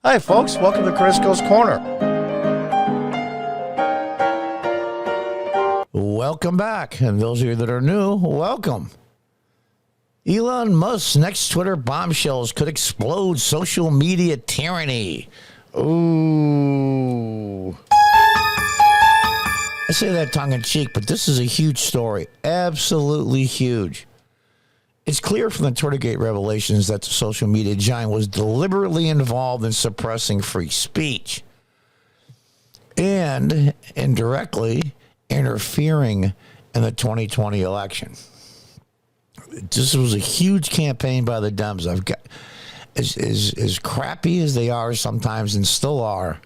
Hi, folks. Welcome to Crisco's Corner. Welcome back. And those of you that are new, welcome. Elon Musk's next Twitter bombshells could explode social media tyranny. Ooh. I say that tongue-in-cheek, but this is a huge story. Absolutely huge. It's clear from the Twittergate revelations that the social media giant was deliberately involved in suppressing free speech and indirectly interfering in the 2020 election. This was a huge campaign by the Dems. I've got as crappy as they are sometimes and still are.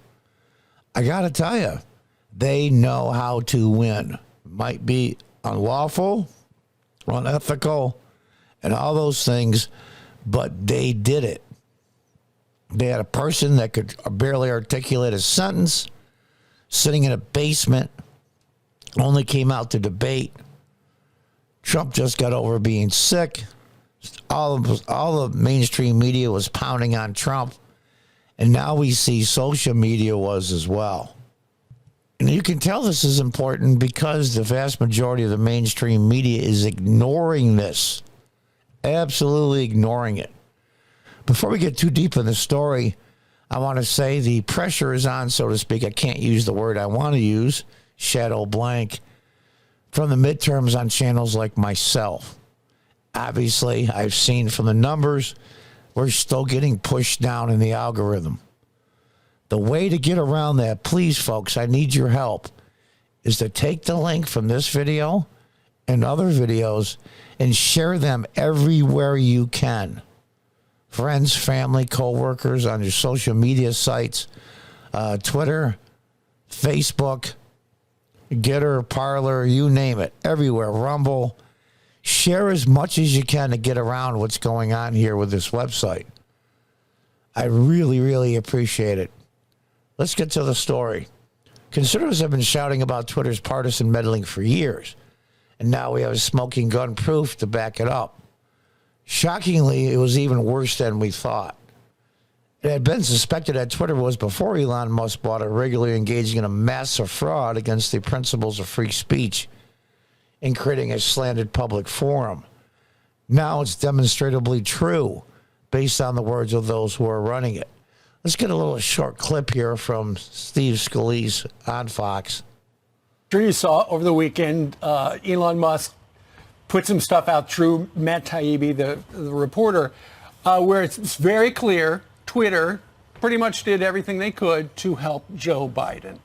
I got to tell you, they know how to win. Might be unlawful, unethical, and all those things, but they did it. They had a person that could barely articulate a sentence, sitting in a basement, only came out to debate. Trump just got over being sick. All the mainstream media was pounding on Trump, and now we see social media was as well. And you can tell this is important because the vast majority of the mainstream media is ignoring this. Absolutely ignoring it. Before we get too deep in the story, I want to say the pressure is on, so to speak. I can't use the word I want to use, shadow blank, from the midterms on channels like myself. Obviously, I've seen from the numbers, we're still getting pushed down in the algorithm. The way to get around that, please, folks, I need your help, is to take the link from this video and other videos and share them everywhere you can. Friends, family, co-workers, on your social media sites, Twitter, Facebook, Getter, Parler, you name it, everywhere, Rumble. Share as much as you can to get around what's going on here with this website. I really, really appreciate it. Let's get to the story. Conservatives have been shouting about Twitter's partisan meddling for years, and now we have a smoking gun proof to back it up. Shockingly, it was even worse than we thought. It had been suspected that Twitter was, before Elon Musk bought it, regularly engaging in a massive fraud against the principles of free speech and creating a slanted public forum. Now it's demonstrably true, based on the words of those who are running it. Let's get a little short clip here from Steve Scalise on Fox. Sure, you saw over the weekend, Elon Musk put some stuff out through Matt Taibbi, the reporter, where it's very clear Twitter pretty much did everything they could to help Joe Biden.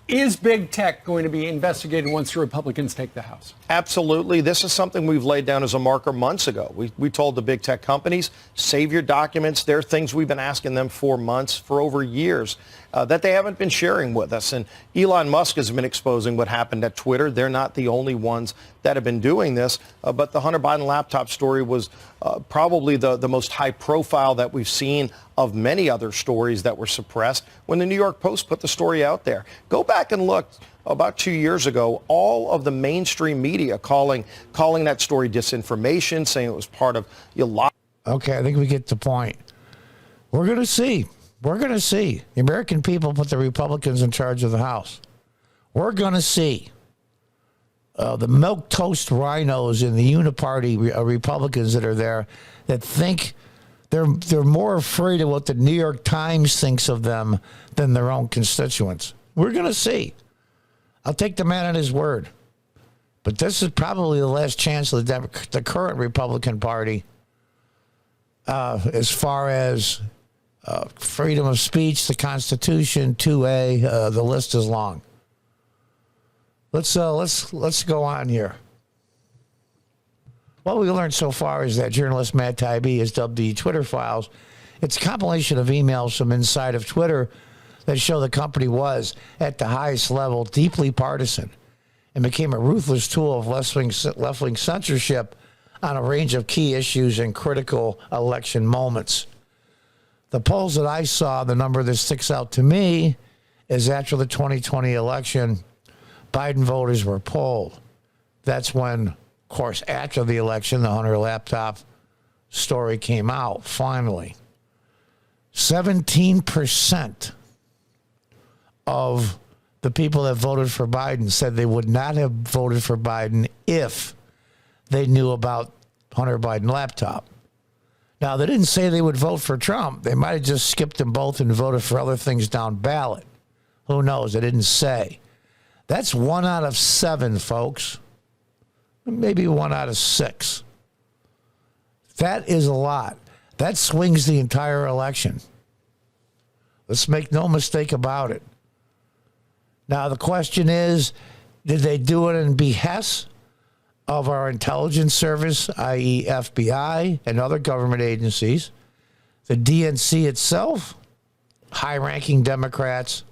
Is big tech going to be investigated once the Republicans take the House? Absolutely. This is something we've laid down as a marker months ago. We told the big tech companies, save your documents. There are things we've been asking them for months, for over years, that they haven't been sharing with us. And Elon Musk has been exposing what happened at Twitter. They're not the only ones that have been doing this. But the Hunter Biden laptop story was probably the most high profile that we've seen of many other stories that were suppressed when the New York Post put the story out there. Go back and look. About 2 years ago, all of the mainstream media calling that story disinformation, saying it was part of your lie. Okay, I think we get the point. We're going to see. We're going to see. The American people put the Republicans in charge of the House. We're going to see. The milquetoast rhinos in the uniparty Republicans that are there that think they're more afraid of what the New York Times thinks of them than their own constituents. We're going to see. I'll take the man at his word. But this is probably the last chance of the current Republican Party as far as freedom of speech, the Constitution, 2A, the list is long. Let's go on here. What we learned so far is that journalist Matt Taibbi has dubbed the Twitter files. It's a compilation of emails from inside of Twitter that show the company was, at the highest level, deeply partisan and became a ruthless tool of left-wing censorship on a range of key issues and critical election moments. The polls that I saw, the number that sticks out to me is after the 2020 election, Biden voters were polled. That's when, of course, after the election, the Hunter laptop story came out, finally. 17% of the people that voted for Biden said they would not have voted for Biden if they knew about Hunter Biden laptop. Now, they didn't say they would vote for Trump. They might have just skipped them both and voted for other things down ballot. Who knows? They didn't say. That's 1 out of 7, folks. Maybe 1 out of 6. That is a lot. That swings the entire election. Let's make no mistake about it. Now, the question is, did they do it in behest of our intelligence service, i.e. FBI and other government agencies, the DNC itself, high-ranking Democrats,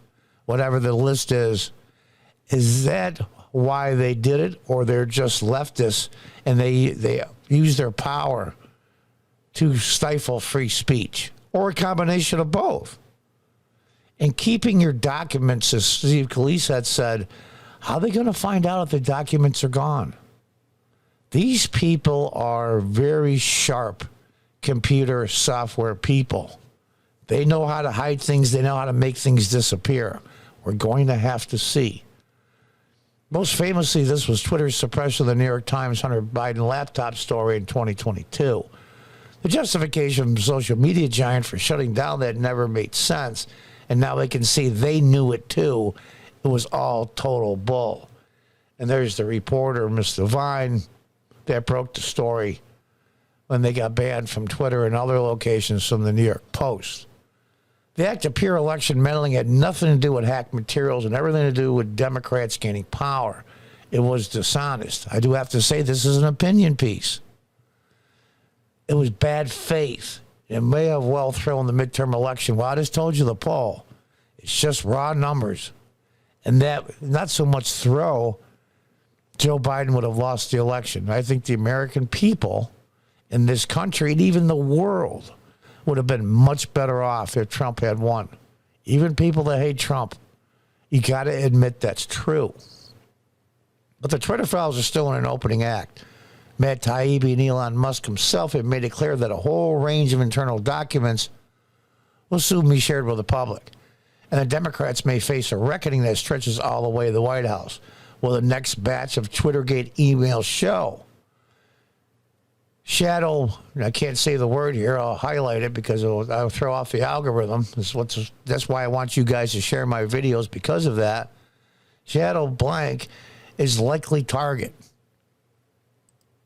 whatever the list is that why they did it, or they're just leftists and they use their power to stifle free speech, or a combination of both? And keeping your documents, as Steve Scalise had said, how are they going to find out if the documents are gone? These people are very sharp computer software people. They know how to hide things. They know how to make things disappear. We're going to have to see. Most famously, this was Twitter's suppression of the New York Times Hunter Biden laptop story in 2022. The justification from social media giant for shutting down that never made sense, and now they can see they knew it too. It was all total bull. And there's the reporter, Mr. Vine, that broke the story when they got banned from Twitter and other locations from the New York Post. The act of pure election meddling had nothing to do with hacked materials and everything to do with Democrats gaining power. It was dishonest. I do have to say this is an opinion piece. It was bad faith. It may have well thrown the midterm election. Well, I just told you the poll. It's just raw numbers. And that, not so much throw, Joe Biden would have lost the election. I think the American people in this country and even the world would have been much better off if Trump had won. Even people that hate Trump, you got to admit that's true. But the Twitter files are still in an opening act. Matt Taibbi and Elon Musk himself have made it clear that a whole range of internal documents will soon be shared with the public. And the Democrats may face a reckoning that stretches all the way to the White House. Will the next batch of Twittergate emails show? Shadow, I can't say the word here, I'll highlight it because I'll throw off the algorithm. That's why I want you guys to share my videos, because of that. Shadow blank is likely target.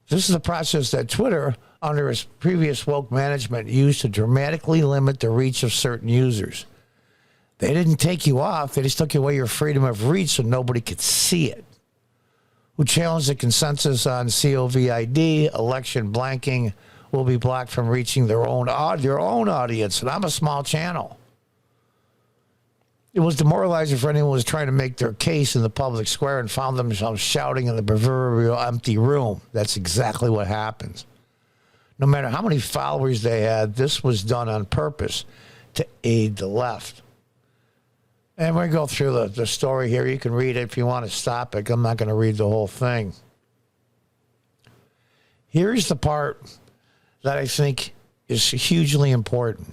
This is a process that Twitter, under its previous woke management, used to dramatically limit the reach of certain users. They didn't take you off, they just took away your freedom of reach so nobody could see it. Who challenged the consensus on COVID, election blanking, will be blocked from reaching their own audience. And I'm a small channel. It was demoralizing for anyone who was trying to make their case in the public square and found themselves shouting in the proverbial empty room. That's exactly what happens. No matter how many followers they had, this was done on purpose to aid the left. And we're going to go through the story here. You can read it if you want to stop it. I'm not going to read the whole thing. Here's the part that I think is hugely important.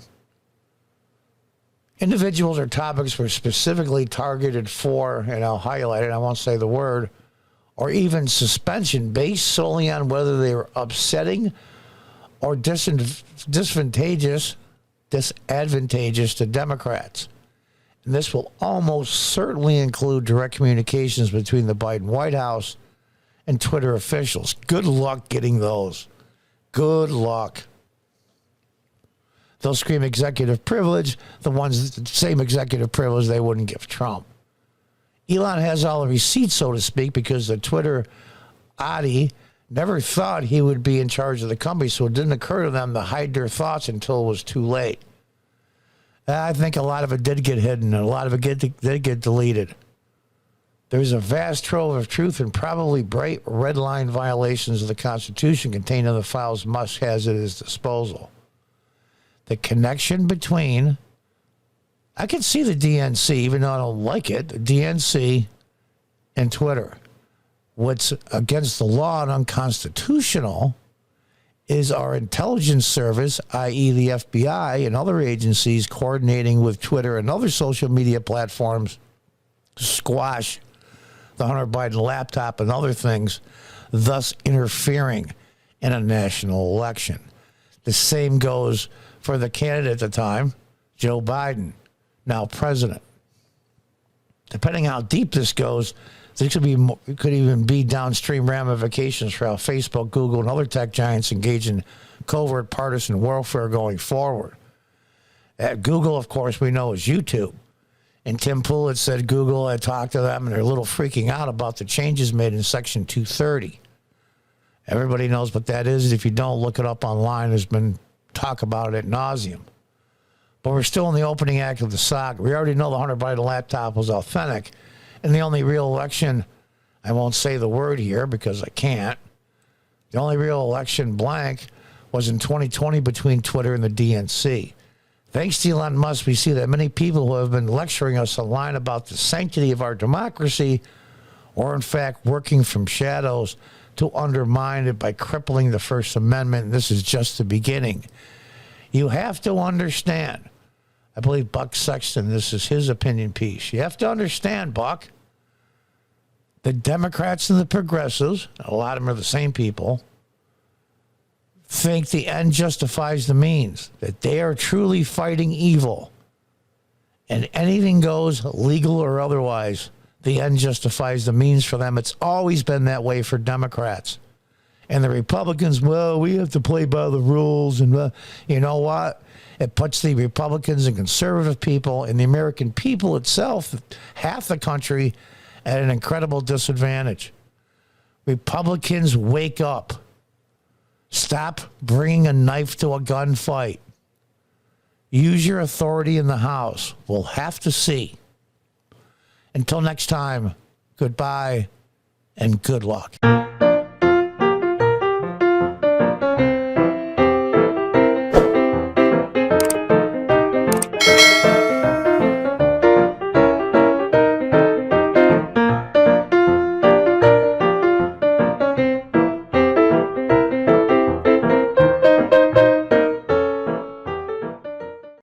Individuals or topics were specifically targeted for, and I'll highlight it, I won't say the word, or even suspension based solely on whether they were upsetting or disadvantageous to Democrats. And this will almost certainly include direct communications between the Biden White House and Twitter officials. Good luck getting those. Good luck. They'll scream executive privilege, the same executive privilege they wouldn't give Trump. Elon has all the receipts, so to speak, because the Twitter Adi never thought he would be in charge of the company, so it didn't occur to them to hide their thoughts until it was too late. I think a lot of it did get hidden, and a lot of it did get deleted. There's a vast trove of truth and probably bright red line violations of the Constitution contained in the files Musk has at his disposal. The connection between, I can see the DNC, even though I don't like it, the DNC and Twitter. What's against the law and unconstitutional is our intelligence service, i.e. the FBI and other agencies, coordinating with Twitter and other social media platforms to squash the Hunter Biden laptop and other things, thus interfering in a national election. The same goes for the candidate at the time, Joe Biden, now president. Depending how deep this goes, there could even be downstream ramifications for how Facebook, Google, and other tech giants engage in covert partisan warfare going forward. At Google, of course, we know is YouTube. And Tim Pool had said Google had talked to them, and they're a little freaking out about the changes made in Section 230. Everybody knows what that is. If you don't, look it up online. There's been talk about it ad nauseum. But we're still in the opening act of the saga. We already know the Hunter Biden laptop was authentic. And the only real election, I won't say the word here because I can't, the only real election blank was in 2020 between Twitter and the DNC. Thanks to Elon Musk, we see that many people who have been lecturing us online about the sanctity of our democracy are in fact working from shadows to undermine it by crippling the First Amendment. And this is just the beginning. You have to understand, I believe Buck Sexton, this is his opinion piece. You have to understand, Buck, the Democrats and the progressives, a lot of them are the same people, think the end justifies the means, that they are truly fighting evil. And anything goes, legal or otherwise, the end justifies the means for them. It's always been that way for Democrats. And the Republicans, well, we have to play by the rules. And you know what? It puts the Republicans and conservative people and the American people itself, half the country, at an incredible disadvantage. Republicans, wake up. Stop bringing a knife to a gunfight. Use your authority in the House. We'll have to see. Until next time, goodbye and good luck.